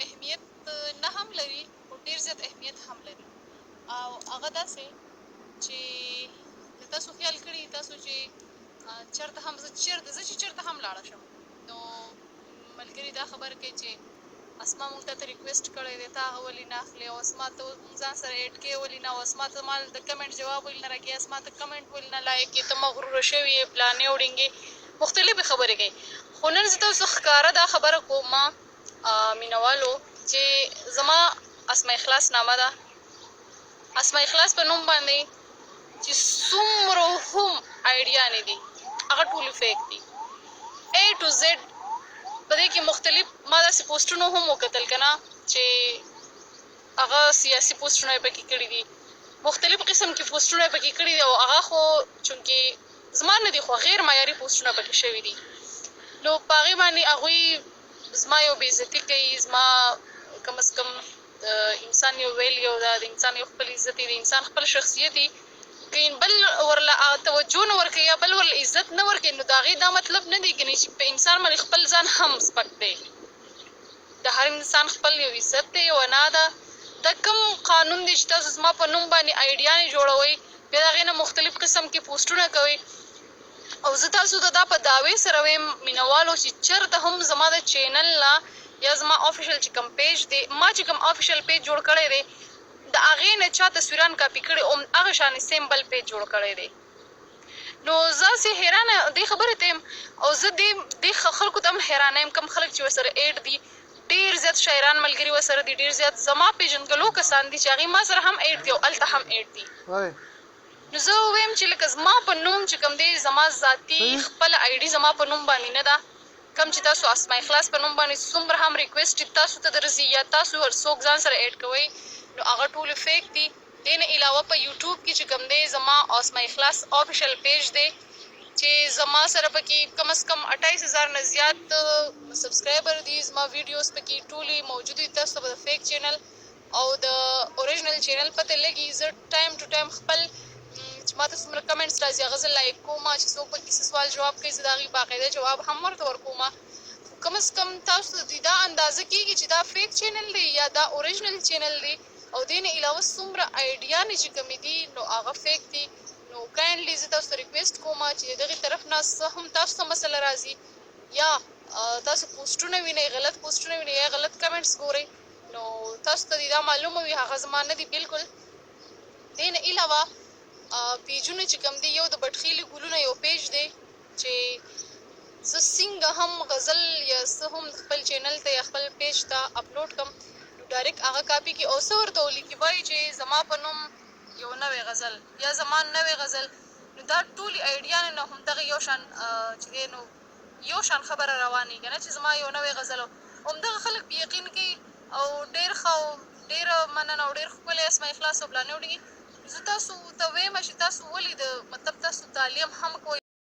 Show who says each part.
Speaker 1: اهمیت نه هم لري او ډېر زیات اهمیت هم لري او هغه داسې چې تاسو خیال کړي تاسو چې چېرته هم زه چې چېرته هم لاړه شم نو ملګري دا خبره کوي چې اسما مونږ ته ریکویسټ کړی دی ته هغه ولې نه اخلې او اسما ته مونږ ځان سره ایډ کې ولې نه او اسما ته ما د کمنټ جواب ولې نه راکوي اسما ته کمنټ ولې نه لایک کې ته مغروره شوې یې پلانې وړینګې مختلفې خبرې کوي خو نن زه تاسو ښکاره دا خبره کوم مینوالو چې زما اسما اخلاص نامه ده اسما اخلاص په نوم باندې چې څومره هم آیډیاانې دي هغه ټولې فیک دي A to Z په دې کې مختلف ما داسې پوسټونه هم وکتل که نه چې هغه سیاسي پوسټونه یې پکې کړي دي مختلف قسم کې پوسټونه یې پکې کړي دي او هغه خو چونکې زما نه دي خو غیر معیاري پوسټونه پکې شوي دي نو په هغې باندې هغوی زما یو بېعزتي کوي زما کم از کم انسان یو ویلیو ده د انسان یو خپل عزت دی د انسان خپل شخصیت دی که بل ورله توجه نه ورکوي یا بل ورله عزت نه ورکوي نو د هغې دا مطلب نه دی ګنې چې په انسان باندې خپل ځان هم سپک دی د هر انسان خپل یو عزت دی یو انا ده دا کوم قانون دی چې تاسو زما په نوم باندې آیډیانې جوړوئ بیا د هغې نه مختلف قسم کې پوسټونه کوئ او زه تاسو ته دا په دعوې سره وایم مینوالو چې چېرته هم زما د چینل نه یا زما آفیشل چې کوم پیج دی ما چې کوم آفیشل پیج جوړ کړی دی د هغې نه چا تصویران کاپي کړي او هغه شانې سیم بل پیج جوړ کړی دی نو زه هسې حیرانه دې خبرې ته یم او زه دې خلکو ته هم حیرانه یم کوم خلک چې ورسره ایډ دي ډېر زیات شاعران ملګري ورسره دي ډېر زیات زما پېژندګلو کسان دي چې هغې ما سره هم ایډ دي او هلته هم ایډ دي نو زه ووایم چې لکه زما په نوم چې کوم دی زما ذاتي خپله آیډي زما په نوم باندې نه ده کوم چې تاسو اسما اخلاص په نوم باندې څومره هم ریکویسټ تاسو ته درځي یا تاسو هر څوک ځان سره ایډ کوئ نو هغه ټولې فیک دي دې نه علاوه په یوټیوب کې چې کوم دی زما اسما اخلاص آفیشل پیج دی چې زما سره پکې کم از کم 28,000 نه زیات سبسکرایبر دي زما ویډیوز پکې ټولې موجود دي تاسو به د فیک چینل او د اوریجنل چینل پته لګي زه ټایم ټو ټایم خپل چې ما ته څومره کمنټس راځي هغه زه لایک کوم چې څوک پکې څه سوال جواب کوي زه د هغې باقاعده جواب هم ورته ورکوم کم از کم تاسو ته دا اندازه کېږي چې دا فیک چینل دی یا دا اوریجنل چینل دی او دې نه علاوه څومره آیډیانې چې کومې دي نو هغه فیک دي نو کاینډلي زه تاسو ته ریکویسټ کوم چې د دغې طرف نه څه هم تاسو ته مسله راځي یا تاسو پوسټونه وینئ غلط پوسټونه وینئ یا غلط کمنټس ګورئ نو تاسو ته دا معلومه وي هغه زما نه دي بلکل دې نه علاوه پیجونه چې کوم دي یو د بټخیلي ګلونه یو پیج دی چې زه څنګه هم غزل یا څه هم خپل چینل ته یا خپل پیج ته اپلوډ کړم نو ډایرکټ هغه کاپي کړي او څه ورته ولیکي وایي چې زما په نوم یو نوی غزل یا زما نوی غزل نو دا ټولې آیډیانې نه همدغه یو شان چې دی نو یو شان خبره روانې که نه چې زما یو نوی غزل همدغه خلک په یقین کوي او ډېر ښه او ډېره مننه او ډېر ښکلی اسما اخلاص او پلانې وړي زه تاسو ته وایم چې تاسو ولې د مطلب تاسو تعلیم هم کوئ